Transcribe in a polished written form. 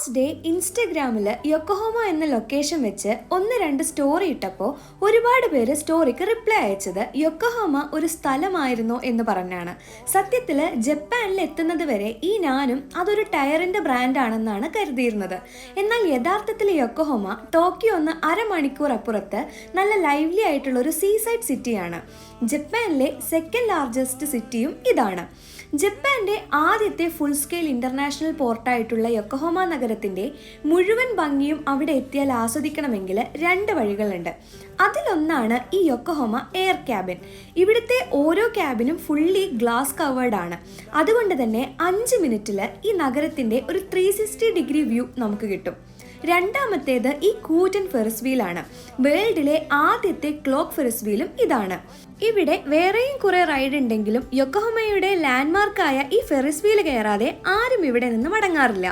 Last day ഇൻസ്റ്റഗ്രാമിൽ യൊക്കോഹോമ എന്ന location വെച്ച് 1-2 സ്റ്റോറി ഇട്ടപ്പോൾ ഒരുപാട് പേര് സ്റ്റോറിക്ക് റിപ്ലൈ അയച്ചത് യൊക്കോഹോമ ഒരു സ്ഥലമായിരുന്നോ എന്ന് പറഞ്ഞാണ്. സത്യത്തിൽ ജപ്പാനിൽ എത്തുന്നത് വരെ ഞാനും അതൊരു ടയറിന്റെ ബ്രാൻഡാണെന്നാണ് കരുതിയിരുന്നത്. എന്നാൽ യഥാർത്ഥത്തിൽ യൊക്കോഹോമ ടോക്കിയോ ഒന്ന് അരമണിക്കൂർ അപ്പുറത്ത് നല്ല ലൈവ്ലി ആയിട്ടുള്ള ഒരു സീസൈഡ് സിറ്റിയാണ്. ജപ്പാനിലെ സെക്കൻഡ് ലാർജസ്റ്റ് സിറ്റിയും ഇതാണ്. ജപ്പാന്റെ ആദ്യത്തെ ഫുൾ സ്കെയിൽ ഇന്റർനാഷണൽ പോർട്ടായിട്ടുള്ള യൊക്കോഹോമ നഗരത്തിന്റെ മുഴുവൻ ഭംഗിയും അവിടെ എത്തിയാൽ ആസ്വദിക്കണമെങ്കിൽ 2 വഴികളുണ്ട്. അതിലൊന്നാണ് ഈ യൊക്കോഹോമ എയർ ക്യാബിൻ. ഇവിടുത്തെ ഓരോ ക്യാബിനും ഫുള്ളി ഗ്ലാസ് കവേർഡ് ആണ്. അതുകൊണ്ട് തന്നെ 5 മിനിറ്റിൽ ഈ നഗരത്തിന്റെ ഒരു 360 ഡിഗ്രി വ്യൂ നമുക്ക് കിട്ടും. രണ്ടാമത്തേത് ഈ കൂറ്റൻ ഫെറിസ് വീലാണ്. വേൾഡിലെ ആദ്യത്തെ ക്ലോക്ക് ഫെറിസ് വീലും ഇതാണ്. ഇവിടെ വേറെയും കുറെ റൈഡ് ഉണ്ടെങ്കിലും യൊക്കോഹോമയുടെ ലാൻഡ്മാർക്കായ ഈ ഫെറിസ് വീൽ കയറാതെ ആരും ഇവിടെ നിന്ന് മടങ്ങാറില്ല.